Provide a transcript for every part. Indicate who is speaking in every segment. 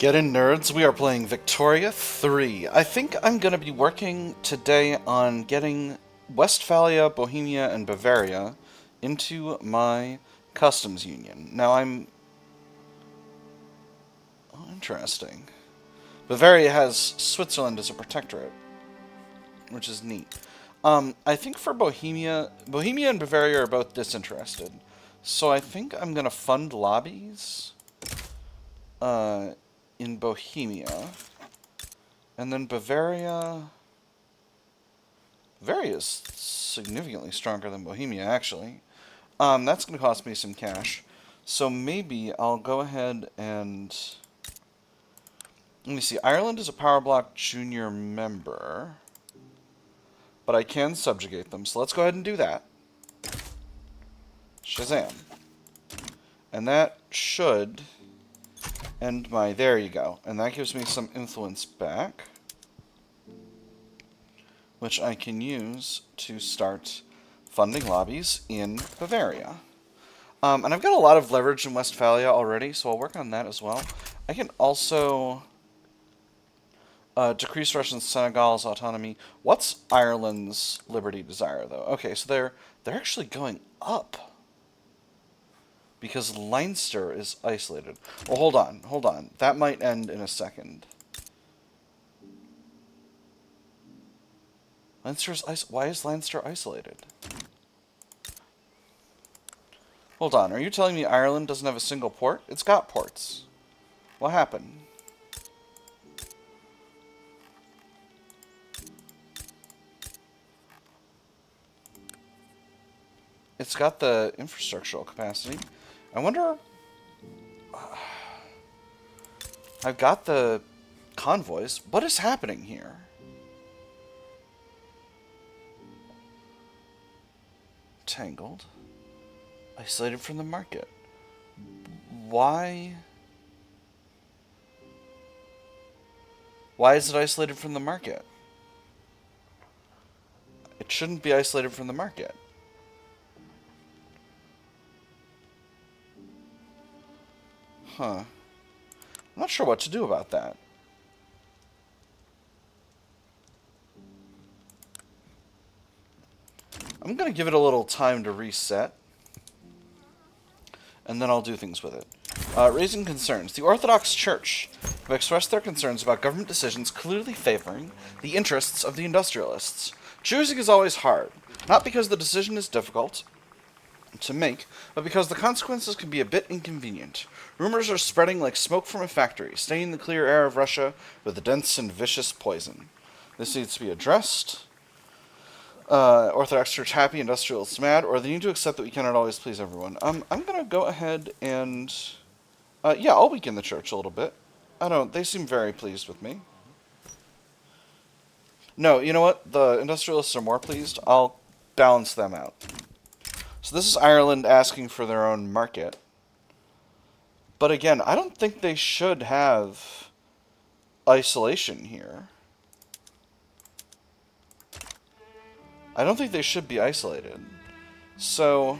Speaker 1: Get in, nerds. We are playing Victoria 3. I think I'm going to be working today on getting Westphalia, Bohemia, and Bavaria into my customs union. Now I'm... Oh, interesting. Bavaria has Switzerland as a protectorate, which is neat. I think for Bohemia and Bavaria are both disinterested. So I think I'm going to fund lobbies in Bohemia. And then Bavaria is significantly stronger than Bohemia, actually. That's going to cost me some cash. So maybe I'll go ahead and... Let me see. Ireland is a Power Block junior member. But I can subjugate them, so let's go ahead and do that. Shazam. And that should end my... There you go. And that gives me some influence back, which I can use to start funding lobbies in Bavaria. And I've got a lot of leverage in Westphalia already, so I'll work on that as well. I can also decrease Russian Senegal's autonomy. What's Ireland's liberty desire, though? Okay, so they're actually going up because Leinster is isolated. Well, hold on. That might end in a second. Why is Leinster isolated? Hold on, are you telling me Ireland doesn't have a single port? It's got ports. What happened? It's got the infrastructural capacity. I wonder... I've got the convoys. What is happening here? Tangled. Isolated from the market. Why? Why is it isolated from the market? It shouldn't be isolated from the market. Huh. I'm not sure what to do about that. I'm going to give it a little time to reset, and then I'll do things with it. Raising concerns. The Orthodox Church have expressed their concerns about government decisions clearly favoring the interests of the industrialists. Choosing is always hard, not because the decision is difficult to make, but because the consequences can be a bit inconvenient. Rumors are spreading like smoke from a factory, staining the clear air of Russia with a dense and vicious poison. This needs to be addressed. Orthodox Church happy, industrialists mad, or they need to accept that we cannot always please everyone. I'm gonna go ahead and... yeah, I'll weaken the church a little bit. They seem very pleased with me. No, you know what? The industrialists are more pleased. I'll balance them out. So this is Ireland asking for their own market. But again, I don't think they should have isolation here. I don't think they should be isolated. So,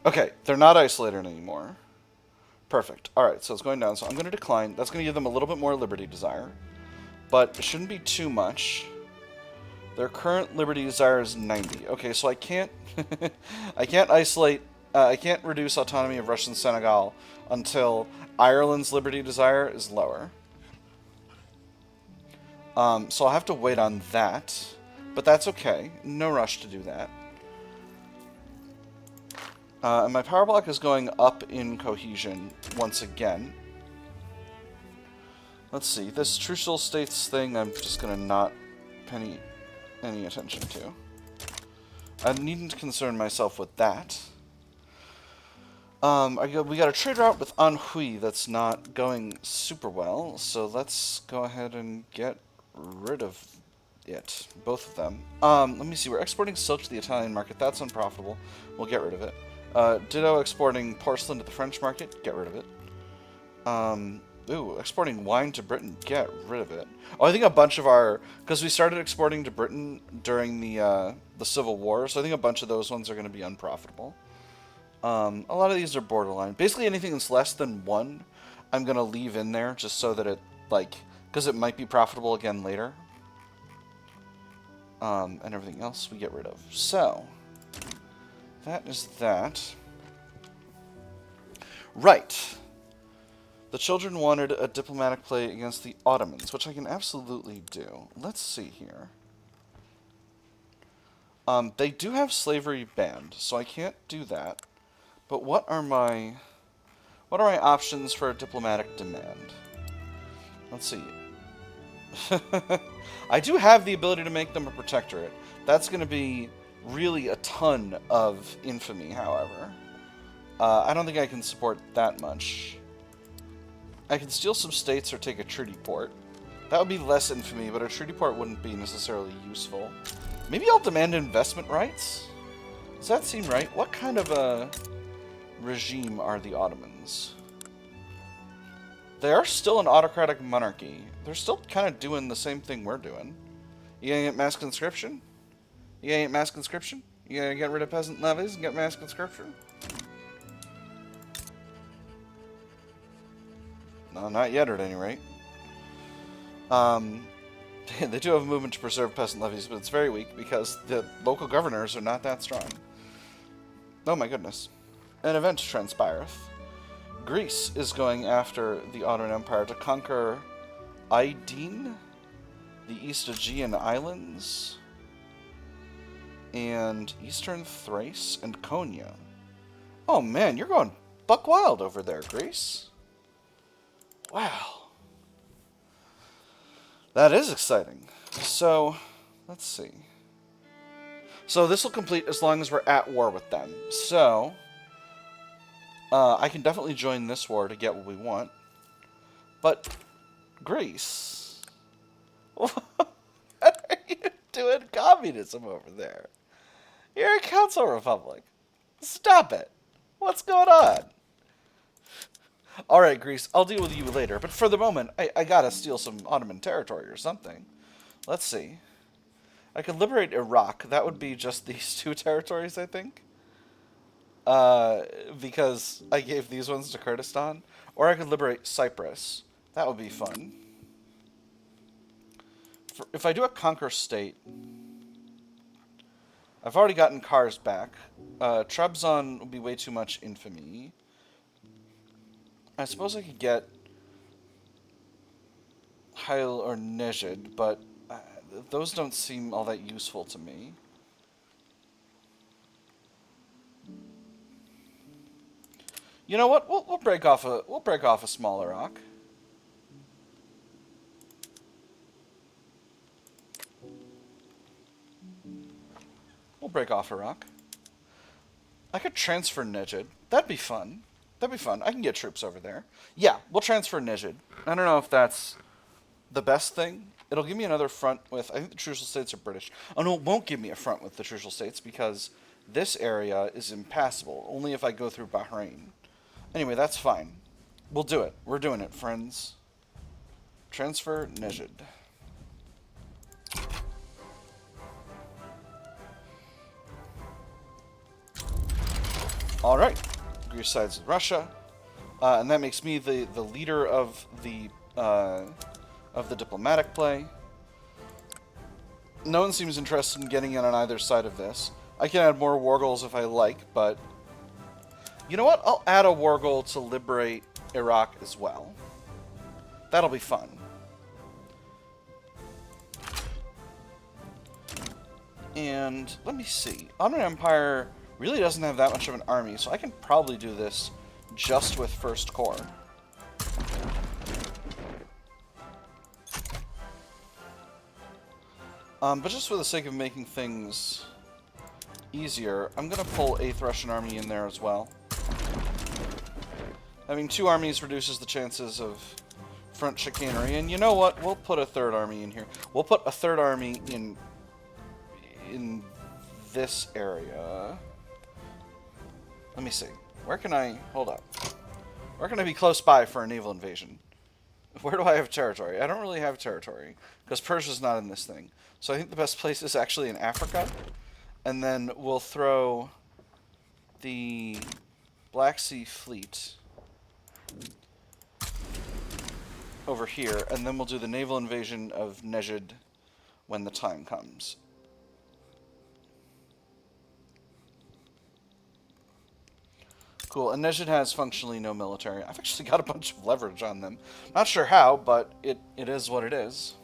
Speaker 1: Okay, they're not isolated anymore. Perfect. Alright, so it's going down. So I'm going to decline. That's going to give them a little bit more liberty desire. But it shouldn't be too much. Their current liberty desire is 90. Okay, so I can't... I can't isolate... I can't reduce autonomy of Russian Senegal until Ireland's liberty desire is lower. So I'll have to wait on that. But that's okay. No rush to do that. And my power block is going up in cohesion once again. Let's see. This Trucial States thing I'm just going to not pay any attention to. I needn't concern myself with that. We got a trade route with Anhui that's not going super well, so let's go ahead and get rid of it. Both of them. Let me see. We're exporting silk to the Italian market. That's unprofitable. We'll get rid of it. Ditto exporting porcelain to the French market. Get rid of it. Ooh, exporting wine to Britain. Get rid of it. Oh, I think a bunch of our... Because we started exporting to Britain during the Civil War, so I think a bunch of those ones are going to be unprofitable. A lot of these are borderline. Basically anything that's less than 1, I'm going to leave in there just so that it, like... Because it might be profitable again later. And everything else we get rid of. So, that is that. Right. The children wanted a diplomatic play against the Ottomans, which I can absolutely do. Let's see here. They do have slavery banned, so I can't do that. But what are my options for a diplomatic demand? Let's see. I do have the ability to make them a protectorate. That's going to be really a ton of infamy, however. I don't think I can support that much. I can steal some states or take a treaty port. That would be less infamy, but a treaty port wouldn't be necessarily useful. Maybe I'll demand investment rights? Does that seem right? What kind of a regime are the Ottomans? They are still an autocratic monarchy. They're still kind of doing the same thing we're doing. You gonna get mass conscription? You gonna get mass conscription? You gonna get rid of peasant levies and get mass conscription? No, not yet at any rate. They do have a movement to preserve peasant levies, but it's very weak because the local governors are not that strong. Oh my goodness. An event transpireth. Greece is going after the Ottoman Empire to conquer Aydin, the East Aegean Islands, and Eastern Thrace and Konya. Oh man, you're going buck wild over there, Greece. Wow. That is exciting. So, let's see. So this will complete as long as we're at war with them. So, I can definitely join this war to get what we want. But, Greece, what are you doing communism over there? You're a council republic. Stop it. What's going on? Alright, Greece, I'll deal with you later. But for the moment, I gotta steal some Ottoman territory or something. Let's see. I could liberate Iraq. That would be just these 2 territories, I think. Because I gave these ones to Kurdistan. Or I could liberate Cyprus. That would be fun. If I do a conquer state, I've already gotten Kars back. Trebizond would be way too much infamy. I suppose I could get Hail or Nejd, but those don't seem all that useful to me. You know what? We'll break off a small Iraq. We'll break off Iraq. I could transfer Nejd. That'd be fun. That'd be fun. I can get troops over there. Yeah, we'll transfer Nejd. I don't know if that's the best thing. It'll give me another front with... I think the Trucial States are British. Oh, no, it won't give me a front with the Trucial States because this area is impassable. Only if I go through Bahrain. Anyway, that's fine. We'll do it. We're doing it, friends. Transfer Nejd. Alright. Greece sides with Russia. And that makes me the leader of the diplomatic play. No one seems interested in getting in on either side of this. I can add more wargoals if I like, but... You know what? I'll add a wargoal to liberate Iraq as well. That'll be fun. And let me see. Ottoman Empire really doesn't have that much of an army, so I can probably do this just with First Corps. But just for the sake of making things easier, I'm going to pull 8th Russian Army in there as well. Having 2 armies reduces the chances of front chicanery, and you know what? We'll put a 3rd army in here. We'll put a 3rd army in this area. Let me see. Where can I... Hold up. Where can I be close by for a naval invasion? Where do I have territory? I don't really have territory because Persia's not in this thing. So I think the best place is actually in Africa. And then we'll throw the Black Sea Fleet over here, and then we'll do the naval invasion of Nejd when the time comes. Cool, and Nejd has functionally no military. I've actually got a bunch of leverage on them. Not sure how, but it is what it is.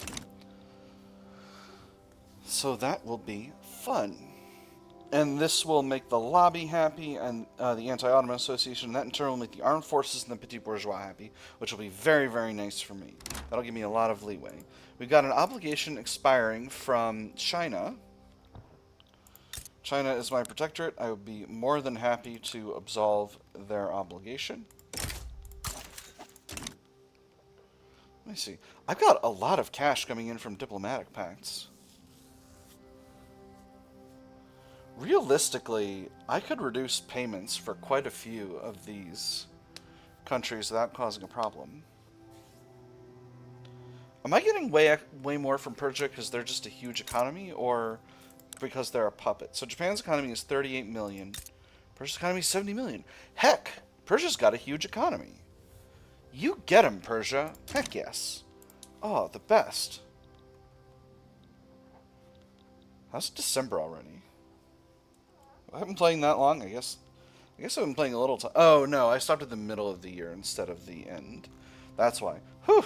Speaker 1: So that will be fun. And this will make the lobby happy, and the Anti-Ottoman Association. That in turn will make the armed forces and the petit bourgeois happy, which will be very, very nice for me. That'll give me a lot of leeway. We've got an obligation expiring from China. China is my protectorate. I would be more than happy to absolve their obligation. Let me see. I've got a lot of cash coming in from diplomatic pacts. Realistically, I could reduce payments for quite a few of these countries without causing a problem. Am I getting way more from Persia because they're just a huge economy, or because they're a puppet? So Japan's economy is 38 million. Persia's economy is 70 million. Heck, Persia's got a huge economy. You get 'em, Persia. Heck yes. Oh, the best. How's December already? I haven't been playing that long, I guess I've been playing a little time. Oh, no, I stopped at the middle of the year instead of the end. That's why. Whew!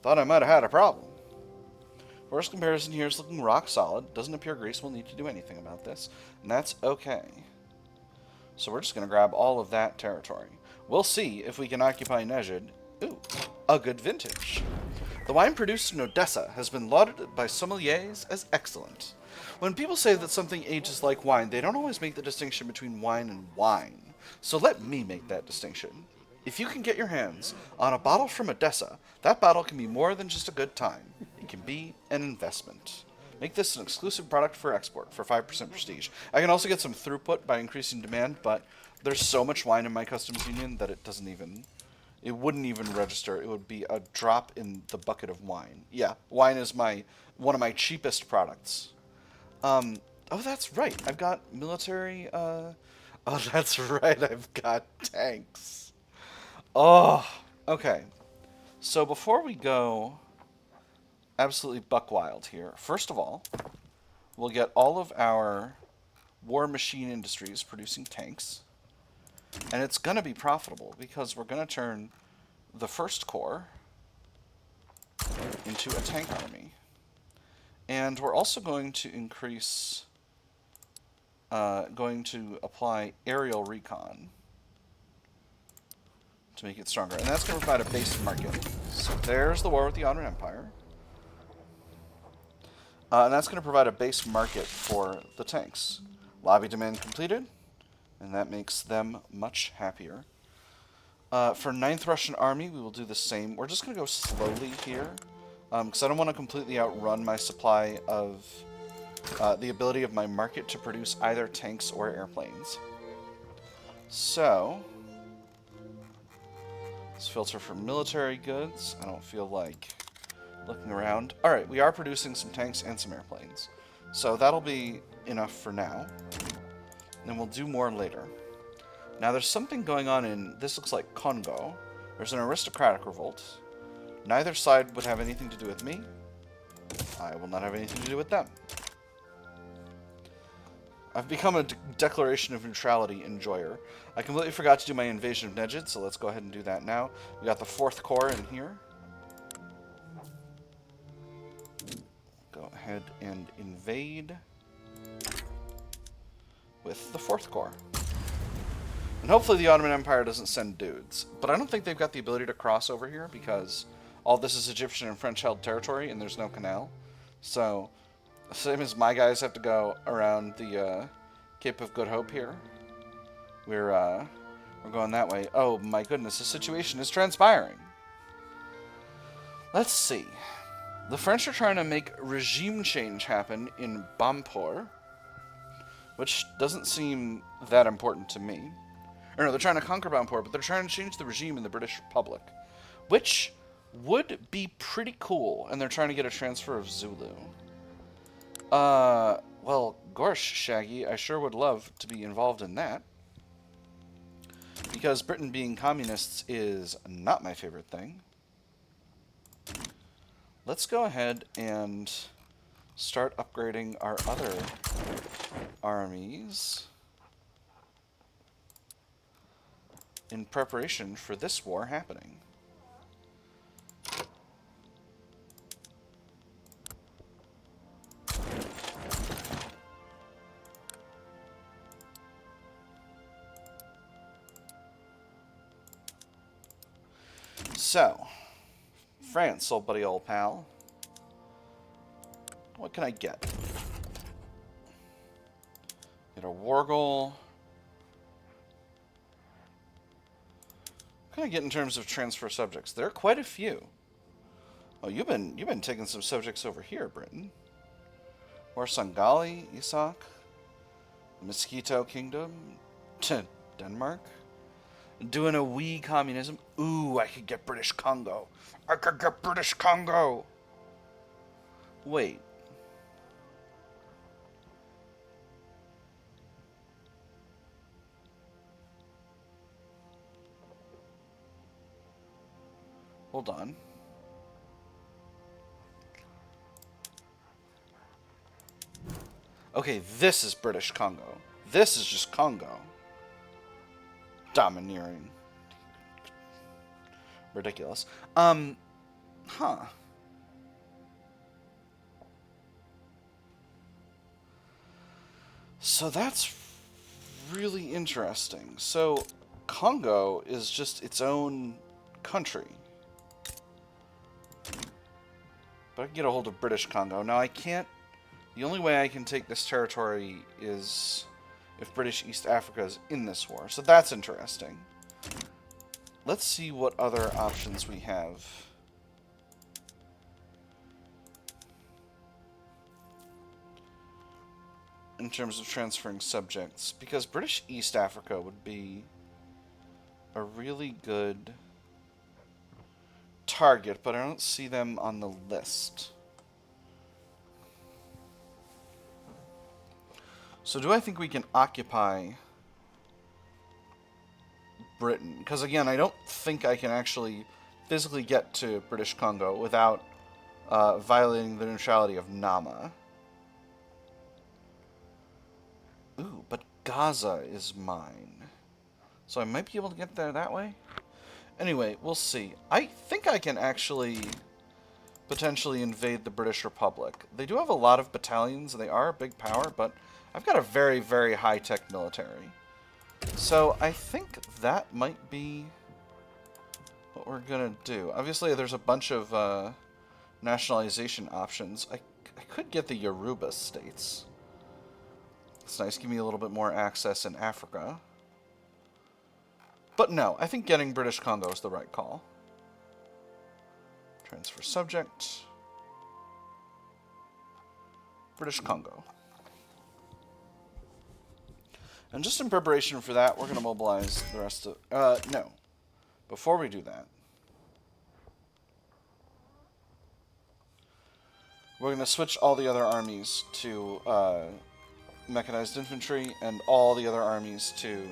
Speaker 1: Thought I might have had a problem. First comparison here is looking rock solid. Doesn't appear Greece will need to do anything about this. And that's okay. So we're just going to grab all of that territory. We'll see if we can occupy Nejd. Ooh, a good vintage. The wine produced in Odessa has been lauded by sommeliers as excellent. When people say that something ages like wine, they don't always make the distinction between wine and wine. So let me make that distinction. If you can get your hands on a bottle from Odessa, that bottle can be more than just a good time. It can be an investment. Make this an exclusive product for export for 5% prestige. I can also get some throughput by increasing demand, but there's so much wine in my customs union that it wouldn't even register. It would be a drop in the bucket of wine. Yeah, wine is one of my cheapest products. Oh, that's right. I've got military, oh, that's right. I've got tanks. Oh, okay. So before we go absolutely buck wild here, first of all, we'll get all of our war machine industries producing tanks. And it's going to be profitable because we're going to turn the first corps into a tank army. And we're also going to increase, going to apply aerial recon to make it stronger. And that's going to provide a base market. So there's the war with the Ottoman Empire. And that's going to provide a base market for the tanks. Lobby demand completed. And that makes them much happier. For 9th Russian Army, we will do the same. We're just going to go slowly here. Because I don't want to completely outrun my supply of the ability of my market to produce either tanks or airplanes. So, let's filter for military goods. I don't feel like looking around. Alright, we are producing some tanks and some airplanes. So that'll be enough for now. And we'll do more later. Now there's something going on in, this looks like Kongo. There's an aristocratic revolt. Neither side would have anything to do with me. I will not have anything to do with them. I've become a declaration of neutrality enjoyer. I completely forgot to do my invasion of Nejd, so let's go ahead and do that now. We got the 4th Corps in here. Go ahead and invade with the 4th Corps. And hopefully the Ottoman Empire doesn't send dudes. But I don't think they've got the ability to cross over here because all this is Egyptian and French-held territory and there's no canal. So, same as my guys have to go around the Cape of Good Hope here. We're going that way. Oh my goodness, the situation is transpiring. Let's see. The French are trying to make regime change happen in Bampur, which doesn't seem that important to me. Or no, they're trying to conquer Bampur, but they're trying to change the regime in the British Republic, which would be pretty cool, and they're trying to get a transfer of Zulu. Well, gorsh, Shaggy, I sure would love to be involved in that. Because Britain being communists is not my favorite thing. Let's go ahead and start upgrading our other armies in preparation for this war happening. So, France, old buddy, old pal. What can I get? Get a wargoal. What can I get in terms of transfer subjects? There are quite a few. Oh, you've been taking some subjects over here, Britain. Or Sangali, Isak, Mosquito Kingdom, Denmark. Doing a wee communism. Ooh, I could get British Congo. I could get British Congo. Wait. Hold on. Okay, this is British Congo. This is just Congo. Domineering. Ridiculous. Huh. So that's really interesting. So Congo is just its own country. But I can get a hold of British Congo. Now I can't... The only way I can take this territory is if British East Africa is in this war. So that's interesting. Let's see what other options we have. In terms of transferring subjects. Because British East Africa would be a really good target, but I don't see them on the list. So do I think we can occupy Britain? Because again, I don't think I can actually physically get to British Congo without violating the neutrality of Nama. Ooh, but Gaza is mine. So I might be able to get there that way? Anyway, we'll see. I think I can actually potentially invade the British Republic. They do have a lot of battalions, and they are a big power, but I've got a very, very high-tech military. So I think that might be what we're going to do. Obviously, there's a bunch of nationalization options. I could get the Yoruba states. It's nice. Give me a little bit more access in Africa. But no, I think getting British Congo is the right call. Transfer subject. British Congo. And just in preparation for that, we're going to mobilize the rest of... no. Before we do that, we're going to switch all the other armies to mechanized infantry and all the other armies to...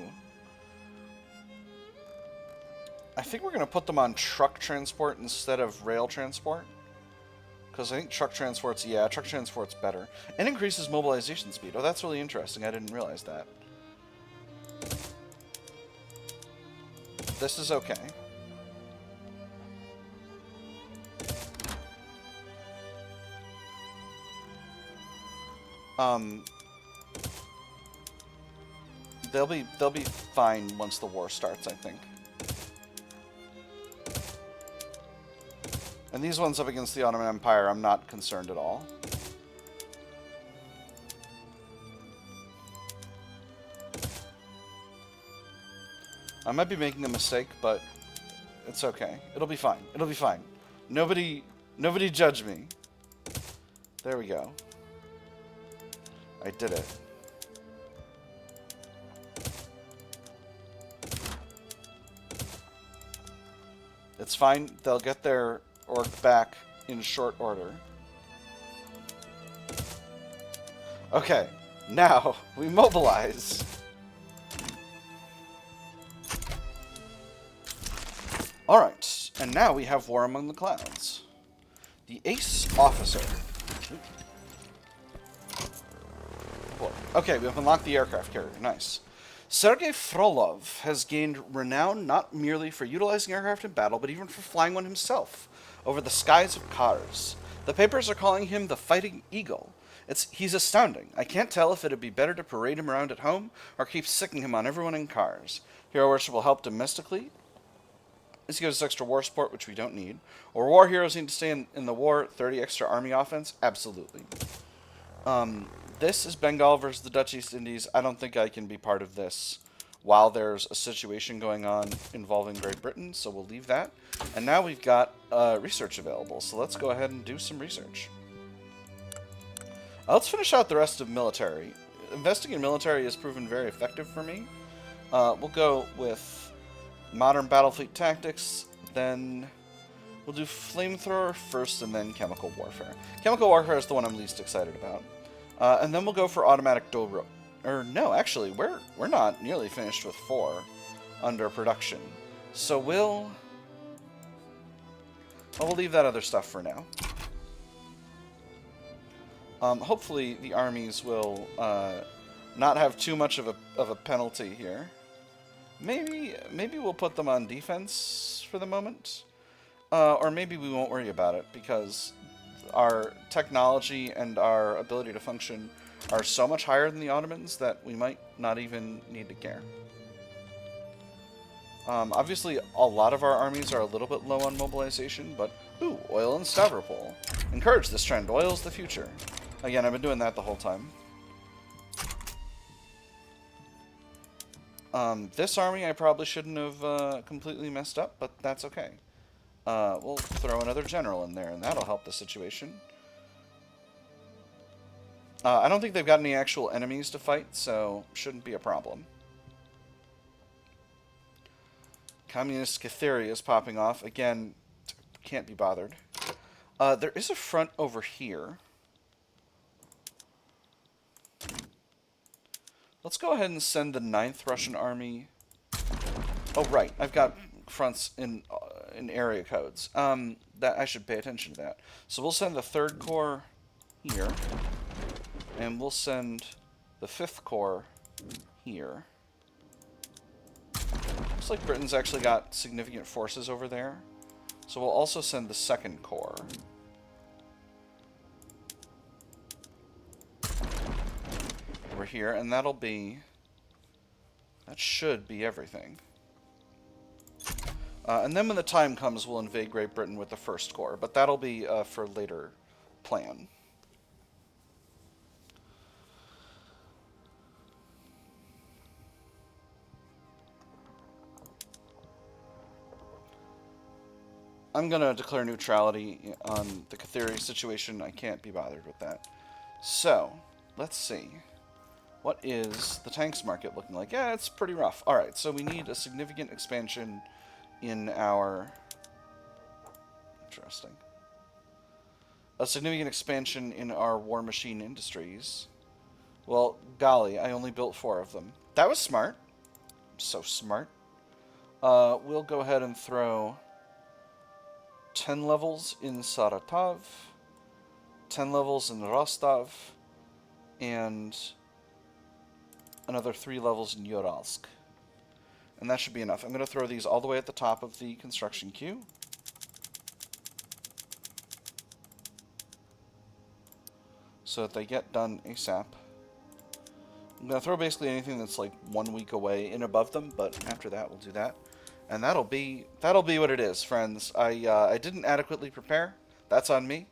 Speaker 1: I think we're going to put them on truck transport instead of rail transport. Because I think truck transport's... Yeah, truck transport's better. And increases mobilization speed. Oh, that's really interesting. I didn't realize that. This is okay. They'll be fine once the war starts, I think. And these ones up against the Ottoman Empire, I'm not concerned at all. I might be making a mistake, but it's okay. It'll be fine. It'll be fine. Nobody judge me. There we go. I did it. It's fine. They'll get their org back in short order. Okay, now we mobilize. Alright, and now we have War Among the Clouds. The Ace Officer. Okay, we have unlocked the aircraft carrier. Nice. Sergei Frolov has gained renown not merely for utilizing aircraft in battle, but even for flying one himself over the skies of Kars. The papers are calling him the Fighting Eagle. He's astounding. I can't tell if it'd be better to parade him around at home or keep sicking him on everyone in Kars. Hero worship will help domestically, as he gives us extra war support, which we don't need. Or war heroes need to stay in the war. 30 extra army offense? Absolutely. This is Bengal versus the Dutch East Indies. I don't think I can be part of this while there's a situation going on involving Great Britain, so we'll leave that. And now we've got research available, so let's go ahead and do some research. Let's finish out the rest of military. Investing in military has proven very effective for me. We'll go with modern battlefleet tactics, then we'll do flamethrower first, and then chemical warfare. Chemical warfare is the one I'm least excited about. And then we'll go for automatic dobro. Or no, actually, we're not nearly finished with 4 under production. So we'll leave that other stuff for now. Hopefully the armies will not have too much of a penalty here. Maybe we'll put them on defense for the moment. Or maybe we won't worry about it, because our technology and our ability to function are so much higher than the Ottomans that we might not even need to care. Obviously, a lot of our armies are a little bit low on mobilization, but ooh, oil in Stavropol. Encourage this trend. Oil's the future. Again, I've been doing that the whole time. This army I probably shouldn't have completely messed up, but that's okay. We'll throw another general in there, and that'll help the situation. I don't think they've got any actual enemies to fight, so shouldn't be a problem. Communist Kathiri is popping off. Again, can't be bothered. There is a front over here. Let's go ahead and send the 9th Russian Army. Oh, right. I've got fronts in area codes. That I should pay attention to that. So we'll send the 3rd Corps here. And we'll send the 5th Corps here. Looks like Britain's actually got significant forces over there. So we'll also send the 2nd Corps. Over here, and that should be everything. And then when the time comes, we'll invade Great Britain with the 1st Corps, but that'll be for later plan. I'm going to declare neutrality on the Kathiri situation. I can't be bothered with that. So, let's see. What is the tanks market looking like? Yeah, it's pretty rough. Alright, so we need a significant expansion in our... Interesting. A significant expansion in our war machine industries. Well, golly, I only built 4 of them. That was smart. So smart. We'll go ahead and throw 10 levels in Saratov, 10 levels in Rostov, and another 3 levels in Uralsk. And that should be enough. I'm going to throw these all the way at the top of the construction queue. So that they get done ASAP. I'm going to throw basically anything that's like 1 week away and above them, but after that we'll do that. And that'll be what it is, friends. I didn't adequately prepare. That's on me.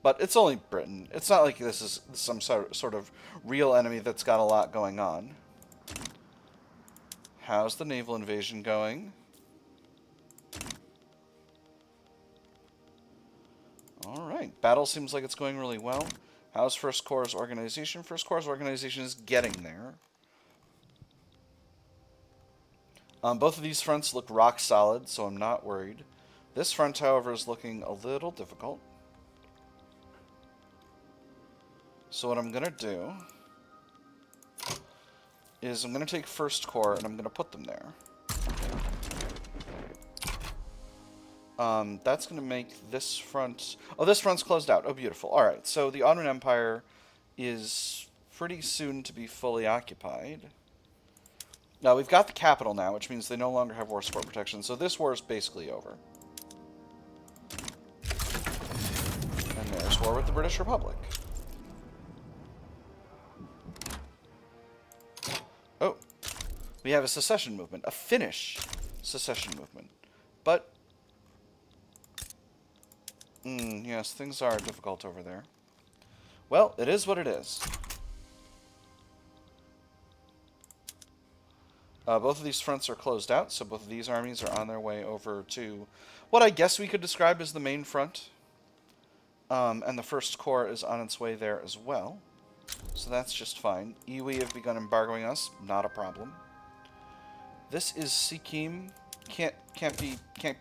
Speaker 1: But it's only Britain. It's not like this is some sort of real enemy that's got a lot going on. How's the naval invasion going? Alright, battle seems like it's going really well. How's First Corps' organization? First Corps' organization is getting there. Both of these fronts look rock solid, so I'm not worried. This front, however, is looking a little difficult. So what I'm going to do is I'm going to take First Corps and I'm going to put them there. That's going to make this front... Oh, this front's closed out. Oh, beautiful. Alright, so the Ottoman Empire is pretty soon to be fully occupied. Now, we've got the capital now, which means they no longer have war support protection, so this war is basically over. And there's war with the British Republic. Oh, we have a secession movement, a Finnish secession movement. But... yes, things are difficult over there. Well, it is what it is. Both of these fronts are closed out, so both of these armies are on their way over to what I guess we could describe as the main front. And the First Corps is on its way there as well. So that's just fine. Iwi have begun embargoing us, not a problem. This is Sikkim. Can't be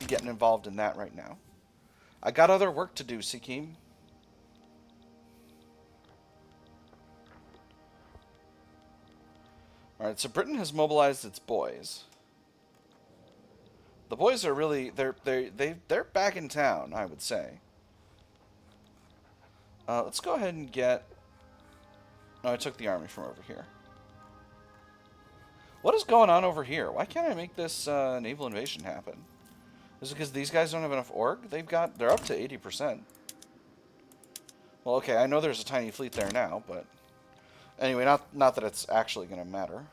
Speaker 1: getting involved in that right now. I got other work to do, Sikkim. Alright, so Britain has mobilized its boys. The boys are really... They're back in town, I would say. Let's go ahead and get... No, I took the army from over here. What is going on over here? Why can't I make this naval invasion happen? Is it because these guys don't have enough org? They're up to 80%. Well, okay, I know there's a tiny fleet there now, but... Anyway, not that it's actually going to matter.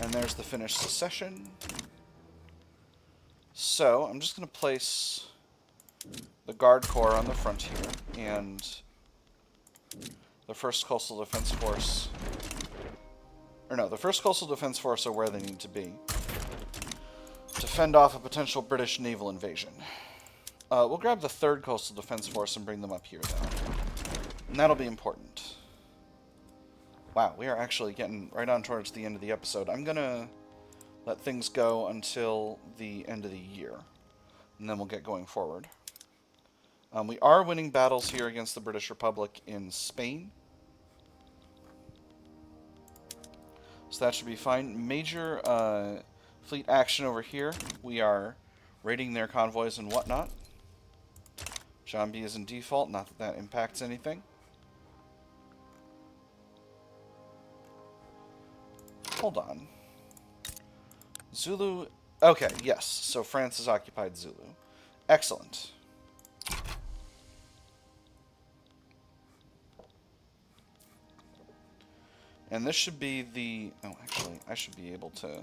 Speaker 1: And there's the Finnish secession. So, I'm just going to place the Guard Corps on the front here, and the 1st Coastal Defense Force... Or no, the 1st Coastal Defense Force are where they need to be to fend off a potential British naval invasion. We'll grab the 3rd Coastal Defense Force and bring them up here, though. And that'll be important. Wow, we are actually getting right on towards the end of the episode. I'm going to let things go until the end of the year, and then we'll get going forward. We are winning battles here against the British Republic in Spain. So that should be fine. Major fleet action over here. We are raiding their convoys and whatnot. John B is in default, not that that impacts anything. Hold on. Zulu... Okay, yes. So France has occupied Zulu. Excellent. And this should be the... Oh, actually, I should be able to...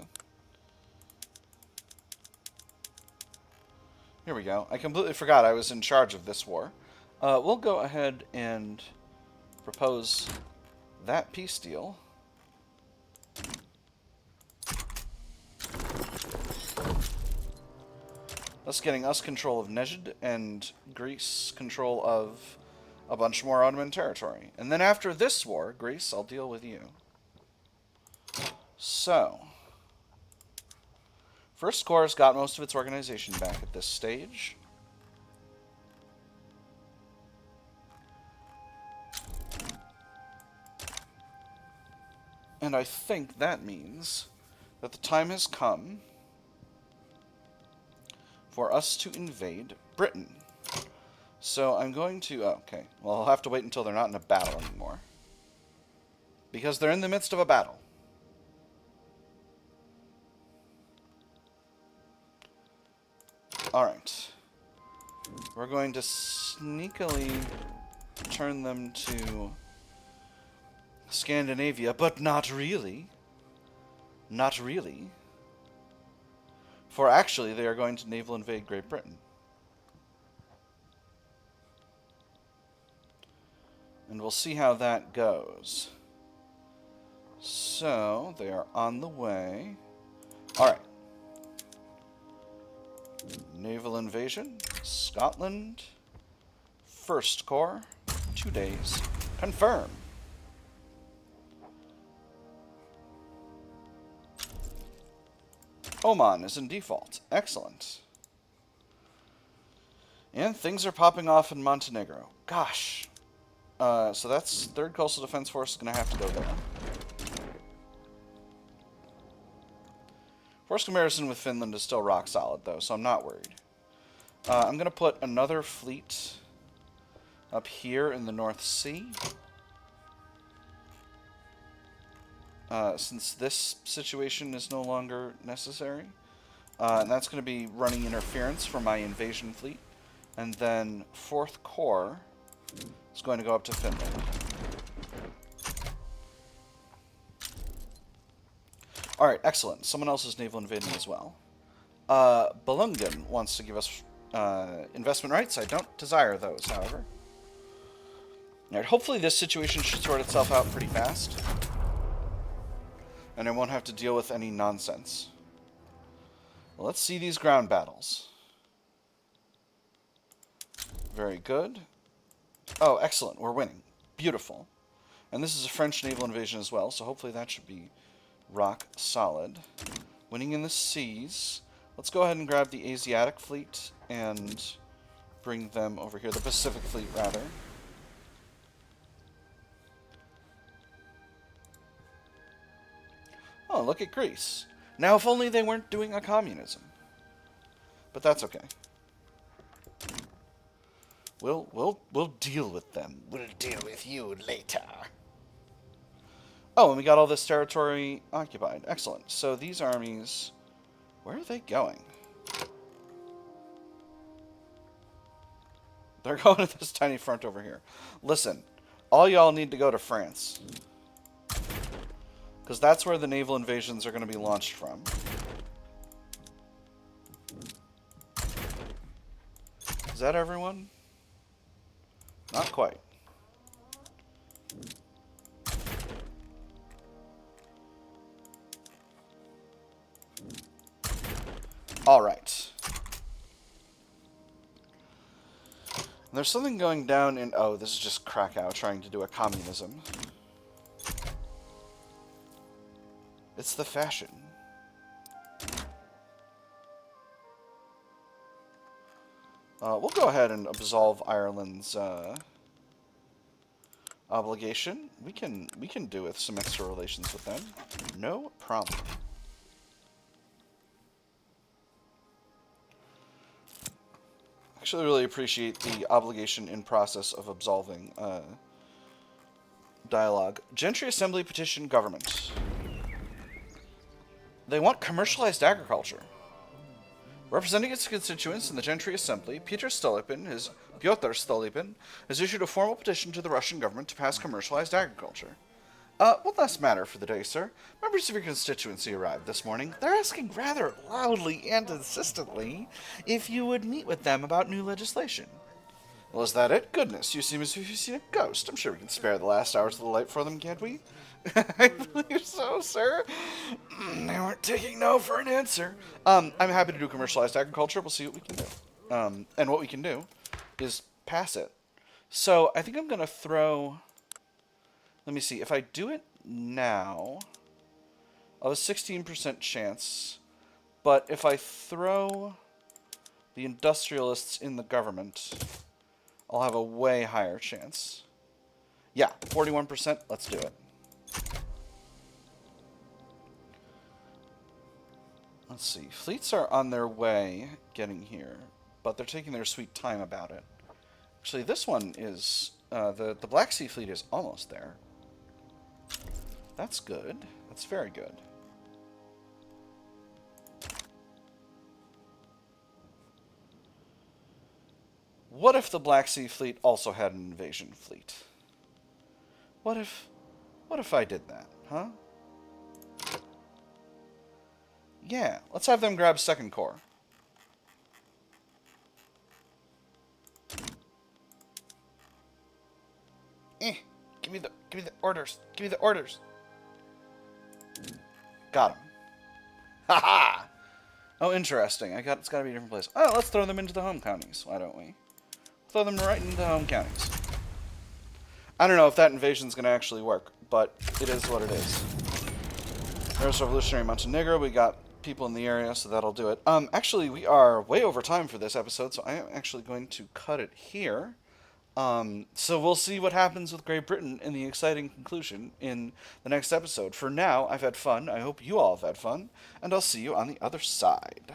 Speaker 1: Here we go. I completely forgot I was in charge of this war. We'll go ahead and propose that peace deal. Thus getting us control of Nejd and Greece control of a bunch more Ottoman territory. And then after this war, Greece, I'll deal with you. So, First Corps got most of its organization back at this stage. And I think that means that the time has come for us to invade Britain. So I'm going to... Oh, okay. Well, I'll have to wait until they're not in a battle anymore. Because they're in the midst of a battle. Alright. We're going to sneakily turn them to Scandinavia, but not really. Not really. For actually, they are going to naval invade Great Britain. And we'll see how that goes. So, they are on the way. Alright. Naval invasion. Scotland. First Corps. 2 days. Confirm. Oman is in default. Excellent. And things are popping off in Montenegro. Gosh. So that's 3rd Coastal Defense Force is going to have to go there. Force comparison with Finland is still rock solid, though, so I'm not worried. I'm going to put another fleet up here in the North Sea. Since this situation is no longer necessary. And that's going to be running interference for my invasion fleet. And then 4th Corps is going to go up to Finland. Alright, excellent. Someone else is naval invading as well. Belungen wants to give us investment rights. I don't desire those, however. Alright, hopefully this situation should sort itself out pretty fast. And I won't have to deal with any nonsense. Well, let's see these ground battles. Very good. Oh, excellent. We're winning. Beautiful. And this is a French naval invasion as well, so hopefully that should be rock solid. Winning in the seas. Let's go ahead and grab the Asiatic fleet and bring them over here. The Pacific fleet, rather. Oh, look at Greece. Now, if only they weren't doing a communism. But that's okay. We'll deal with them. We'll deal with you later. Oh, and we got all this territory occupied. Excellent. So these armies, where are they going? They're going to this tiny front over here. Listen, all y'all need to go to France. Because that's where the naval invasions are going to be launched from. Is that everyone? Not quite. Alright. There's something going down in... Oh, this is just Krakow trying to do a communism. It's the fashion. We'll go ahead and absolve Ireland's obligation. We can do with some extra relations with them. No problem. Actually, really appreciate the obligation in process of absolving dialogue. Gentry Assembly petition government. They want commercialized agriculture. Representing its constituents in the Gentry Assembly, Pyotr Stolypin has issued a formal petition to the Russian government to pass commercialized agriculture. One last matter for the day, sir. Members of your constituency arrived this morning. They're asking rather loudly and insistently if you would meet with them about new legislation. Well, is that it? Goodness, you seem as if you've seen a ghost. I'm sure we can spare the last hours of the light for them, can't we? I believe so, sir. They weren't taking no for an answer. I'm happy to do commercialized agriculture. We'll see what we can do. And what we can do is pass it. So I think I'm going to throw... Let me see. If I do it now, I'll have a 16% chance. But if I throw the industrialists in the government, I'll have a way higher chance. Yeah, 41%. Let's do it. Let's see. Fleets are on their way getting here, but they're taking their sweet time about it. Actually, this one is... the Black Sea Fleet is almost there. That's good. That's very good. What if the Black Sea Fleet also had an invasion fleet? What if I did that, huh? Yeah, let's have them grab Second Corps. Give me the orders. Give me the orders. Got him. Ha-ha! Oh, interesting. It's got to be a different place. Oh, let's throw them into the home counties. Why don't we? Throw them right into the home counties. I don't know if that invasion's going to actually work, but it is what it is. There's Revolutionary Montenegro. We got people in the area, so that'll do it. Actually, we are way over time for this episode, so I am actually going to cut it here. So we'll see what happens with Great Britain in the exciting conclusion in the next episode. For now, I've had fun. I hope you all have had fun, and I'll see you on the other side.